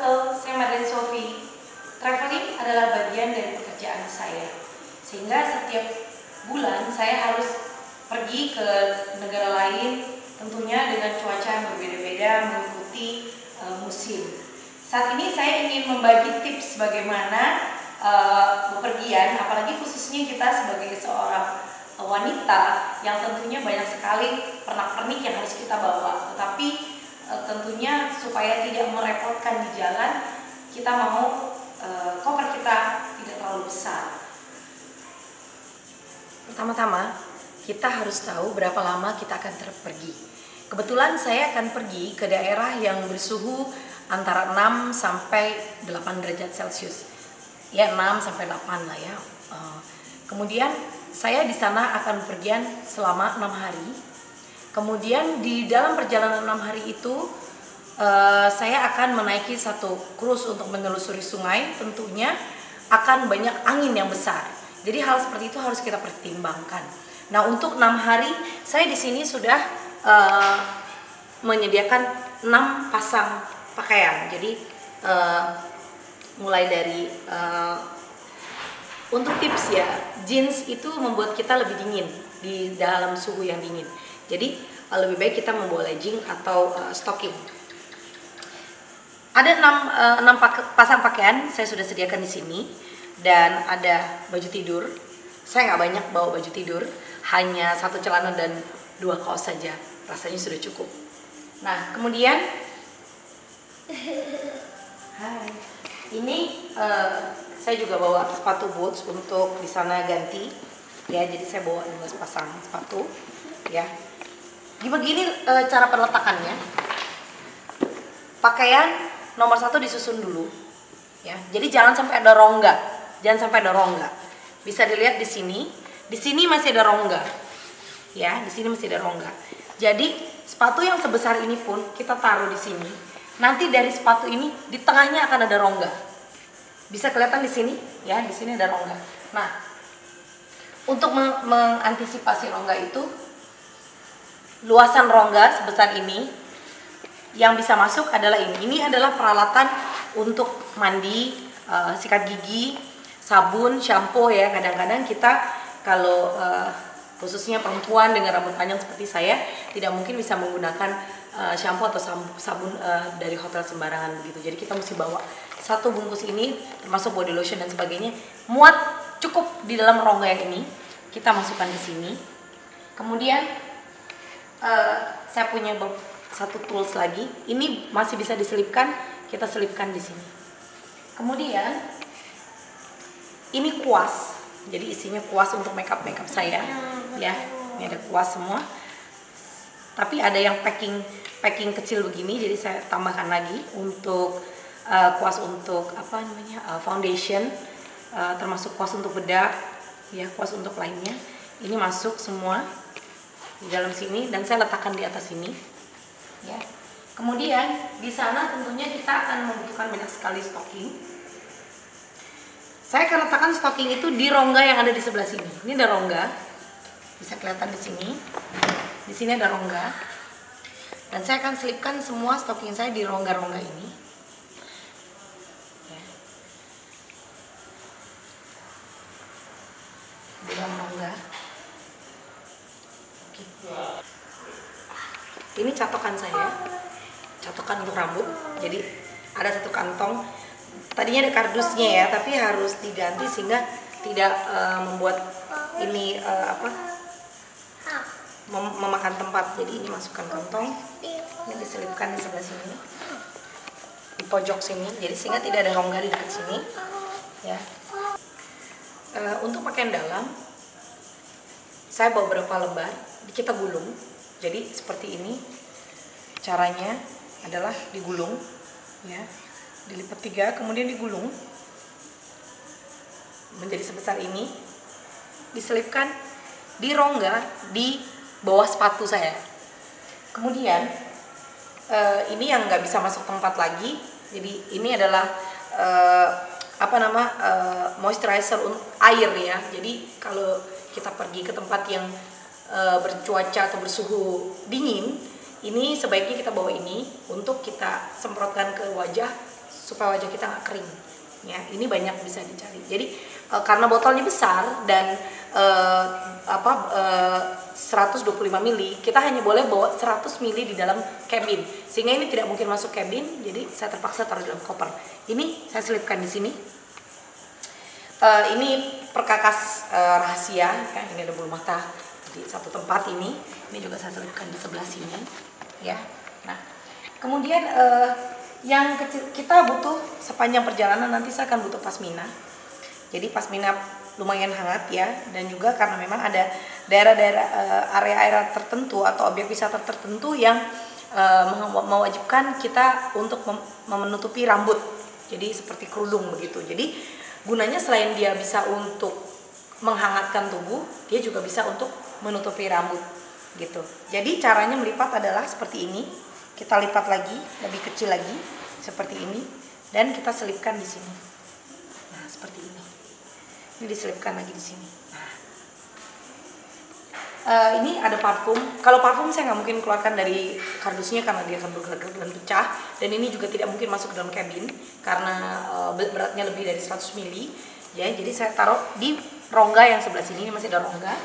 Halo, saya Marlene Sofi. Traveling adalah bagian dari pekerjaan saya. Sehingga setiap bulan saya harus pergi ke negara lain, tentunya dengan cuaca yang berbeda-beda mengikuti musim. Saat ini saya ingin membagi tips bagaimana bepergian, apalagi khususnya kita sebagai seorang wanita yang tentunya banyak sekali pernak-pernik yang harus kita bawa. Tetapi tentunya supaya tidak merepotkan di jalan, kita mau koper kita tidak terlalu besar. Pertama-tama kita harus tahu berapa lama kita akan pergi. Kebetulan saya akan pergi ke daerah yang bersuhu antara 6 sampai 8 derajat Celcius. Ya 6 sampai 8 lah ya. Kemudian saya di sana akan pergian selama 6 hari. Kemudian di dalam perjalanan 6 hari itu saya akan menaiki satu cruise untuk menelusuri sungai. Tentunya akan banyak angin yang besar. Jadi hal seperti itu harus kita pertimbangkan. Nah, untuk 6 hari saya di sini sudah menyediakan 6 pasang pakaian. Jadi mulai dari untuk tips ya, jeans itu membuat kita lebih dingin di dalam suhu yang dingin. Jadi lebih baik kita membawa legging atau stocking. Ada 6 pasang pakaian saya sudah sediakan di sini, dan ada baju tidur. Saya nggak banyak bawa baju tidur, hanya 1 celana dan 2 kaos saja, rasanya sudah cukup. Nah, kemudian ini saya juga bawa sepatu boots untuk di sana ganti ya. Jadi saya bawa 2 pasang sepatu ya. Begini cara peletakannya. Pakaian nomor 1 disusun dulu ya. Jadi jangan sampai ada rongga. Jangan sampai ada rongga. Bisa dilihat di sini. Di sini masih ada rongga. Ya, di sini masih ada rongga. Jadi sepatu yang sebesar ini pun kita taruh di sini. Nanti dari sepatu ini di tengahnya akan ada rongga. Bisa kelihatan di sini ya, di sini ada rongga. Nah, untuk mengantisipasi rongga itu, luasan rongga sebesar ini yang bisa masuk adalah ini. Ini adalah peralatan untuk mandi, sikat gigi, sabun, shampoo ya. Kadang-kadang kita kalau khususnya perempuan dengan rambut panjang seperti saya tidak mungkin bisa menggunakan shampoo atau sabun dari hotel sembarangan begitu. Jadi kita mesti bawa 1 bungkus ini, termasuk body lotion dan sebagainya, muat cukup di dalam rongga yang ini. Kita masukkan ke sini. Kemudian saya punya 1 tools lagi. Ini masih bisa diselipkan, kita selipkan di sini. Kemudian ini kuas. Jadi isinya kuas untuk makeup saya ya. Ini ada kuas semua. Tapi ada yang packing kecil begini, jadi saya tambahkan lagi untuk kuas untuk foundation, termasuk kuas untuk bedak ya, kuas untuk lainnya. Ini masuk semua di dalam sini dan saya letakkan di atas sini ya. Kemudian di sana tentunya kita akan membutuhkan banyak sekali stocking. Saya akan letakkan stocking itu di rongga yang ada di sebelah sini. Ini ada rongga, bisa kelihatan di sini. Di sini ada rongga, dan saya akan selipkan semua stocking saya di rongga-rongga ini. Ya. Di dalam rongga. Oke. Ini catokan saya, catokan untuk rambut. Jadi ada 1 kantong. Tadinya ada kardusnya ya, tapi harus diganti sehingga tidak membuat ini memakan tempat. Jadi ini masukkan kantong, ini diselipkan di sebelah sini, di pojok sini. Jadi sehingga tidak ada rongga di dekat sini ya. Untuk pakaian dalam saya bawa beberapa lembar, kita gulung. Jadi seperti ini caranya, adalah digulung ya, dilipat 3, kemudian digulung menjadi sebesar ini, diselipkan di rongga di bawah sepatu saya. Kemudian ini yang nggak bisa masuk tempat lagi. Jadi ini adalah moisturizer air ya. Jadi kalau kita pergi ke tempat yang bercuaca atau bersuhu dingin, ini sebaiknya kita bawa ini untuk kita semprotkan ke wajah supaya wajah kita nggak kering. Ya, ini banyak bisa dicari. Jadi karena botolnya besar dan 125 mili, kita hanya boleh bawa 100 mili di dalam cabin. Sehingga ini tidak mungkin masuk cabin, jadi saya terpaksa taruh dalam koper. Ini saya selipkan di sini. Ini perkakas rahasia, kan? Ini ada bulu mata di satu tempat ini. Ini juga saya selipkan di sebelah sini, ya. Nah, kemudian yang kita butuh sepanjang perjalanan nanti saya akan butuh pasmina. Jadi pasmina lumayan hangat ya, dan juga karena memang ada daerah-daerah area-area tertentu atau objek wisata tertentu yang mewajibkan kita untuk menutupi rambut. Jadi seperti kerudung begitu. Jadi gunanya selain dia bisa untuk menghangatkan tubuh, dia juga bisa untuk menutupi rambut gitu. Jadi caranya melipat adalah seperti ini. Kita lipat lagi, lebih kecil lagi, seperti ini, dan kita selipkan di sini. Nah, seperti ini. Ini diselipkan lagi di sini. Nah, ini ada parfum. Kalau parfum saya nggak mungkin keluarkan dari kardusnya karena dia akan bergerak dan pecah. Dan ini juga tidak mungkin masuk ke dalam kabin karena beratnya lebih dari 100 mili. Ya, jadi saya taruh di rongga yang sebelah sini. Ini masih ada rongga.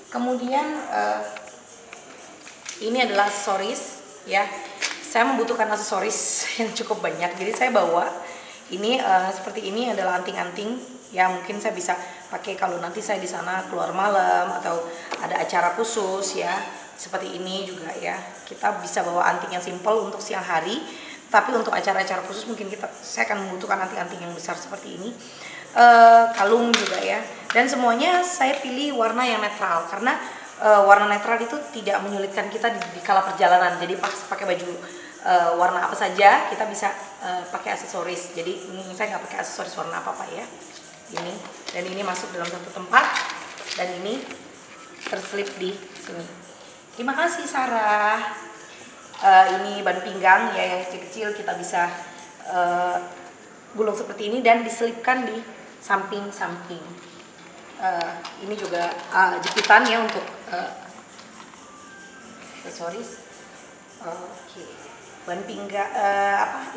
Kemudian ini adalah aksesoris. Ya, saya membutuhkan aksesoris yang cukup banyak, jadi saya bawa ini seperti ini adalah anting-anting yang mungkin saya bisa pakai kalau nanti saya di sana keluar malam atau ada acara khusus ya, seperti ini juga ya. Kita bisa bawa anting yang simple untuk siang hari, tapi untuk acara-acara khusus mungkin saya akan membutuhkan anting-anting yang besar seperti ini. Kalung juga ya, dan semuanya saya pilih warna yang netral karena warna netral itu tidak menyulitkan kita di kala perjalanan. Jadi pas pakai baju warna apa saja kita bisa pakai aksesoris. Jadi saya nggak pakai aksesoris warna apa ya. Ini dan ini masuk dalam satu tempat dan ini terselip di sini. Terima kasih Sarah. Ini ban pinggang ya yang kecil-kecil, kita bisa gulung seperti ini dan diselipkan di samping-samping. Ini juga jepitan ya untuk aksesoris. Oke. Ban pinggang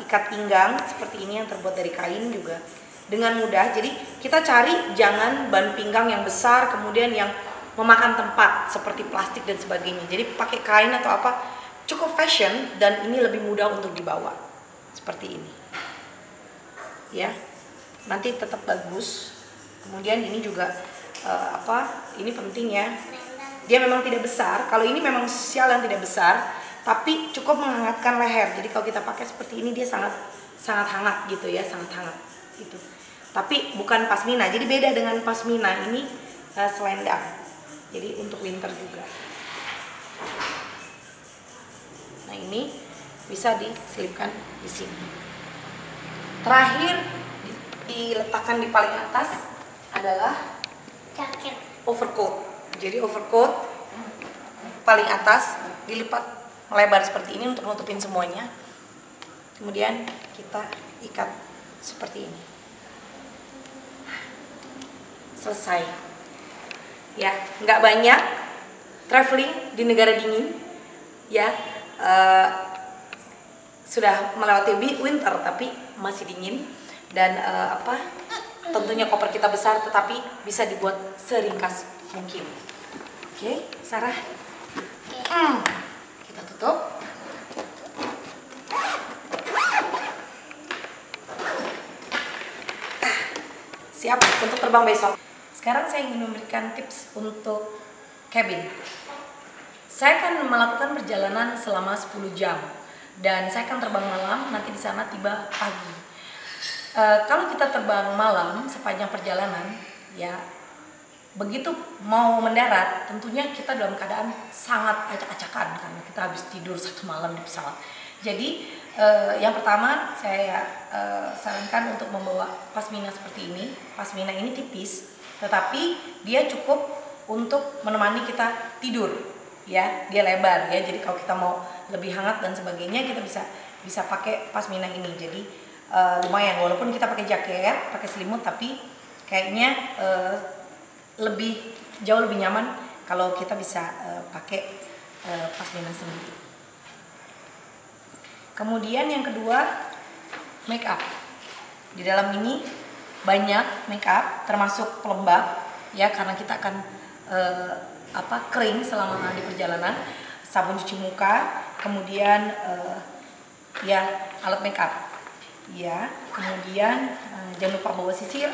ikat pinggang seperti ini yang terbuat dari kain juga dengan mudah. Jadi kita cari jangan ban pinggang yang besar kemudian yang memakan tempat seperti plastik dan sebagainya. Jadi pakai kain atau apa, cukup fashion dan ini lebih mudah untuk dibawa. Seperti ini. Ya. Nanti tetap bagus. Kemudian ini juga ini penting ya. Dia memang tidak besar. Kalau ini memang sial yang tidak besar, tapi cukup menghangatkan leher. Jadi kalau kita pakai seperti ini dia sangat hangat gitu ya, sangat hangat gitu. Tapi bukan pasmina. Jadi beda dengan pasmina, ini selendang. Jadi untuk winter juga. Nah, ini bisa diselipkan di sini. Terakhir diletakkan di paling atas adalah jaket overcoat. Jadi overcoat paling atas dilipat melebar seperti ini untuk nutupin semuanya. Kemudian kita ikat seperti ini. Selesai. Ya, nggak banyak traveling di negara dingin. Ya, sudah melewati winter tapi masih dingin dan tentunya koper kita besar tetapi bisa dibuat seringkas mungkin. Oke, Sarah. Kita tutup. Siap untuk terbang besok. Sekarang saya ingin memberikan tips untuk cabin. Saya akan melakukan perjalanan selama 10 jam dan saya akan terbang malam, nanti di sana tiba pagi. Kalau kita terbang malam sepanjang perjalanan, ya begitu mau mendarat, tentunya kita dalam keadaan sangat acak-acakan karena kita habis tidur 1 malam di pesawat. Jadi yang pertama saya sarankan untuk membawa pasmina seperti ini. Pasmina ini tipis, tetapi dia cukup untuk menemani kita tidur. Ya, dia lebar ya. Jadi kalau kita mau lebih hangat dan sebagainya, kita bisa pakai pasmina ini. Jadi lumayan, walaupun kita pakai jaket, pakai selimut, tapi kayaknya jauh lebih nyaman kalau kita bisa pakai pasmina sendiri. Kemudian yang kedua, make up. Di dalam ini banyak make up, termasuk pelembab ya, karena kita akan kering selama di perjalanan. Sabun cuci muka, kemudian ya alat make up. Ya, kemudian jangan lupa bawa sisir.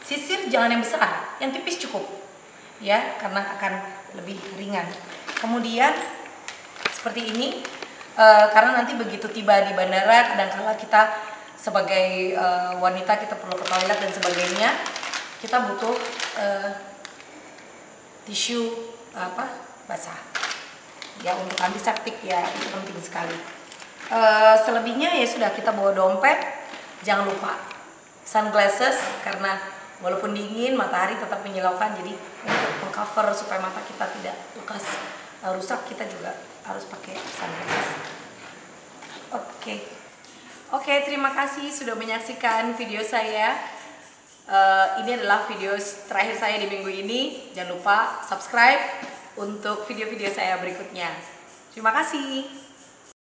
Sisir jangan yang besar, yang tipis cukup. Ya, karena akan lebih ringan. Kemudian seperti ini, karena nanti begitu tiba di bandara, kadang-kala kita sebagai wanita kita perlu ke toilet dan sebagainya, kita butuh tisu basah. Ya, untuk antiseptik ya, itu penting sekali. Selebihnya ya sudah, kita bawa dompet, jangan lupa sunglasses, karena walaupun dingin matahari tetap menyilaukan, jadi untuk mengcover supaya mata kita tidak lekas rusak, kita juga harus pakai sunglasses. Oke, terima kasih sudah menyaksikan video saya. Ini adalah video terakhir saya di minggu ini. Jangan lupa subscribe untuk video-video saya berikutnya. Terima kasih.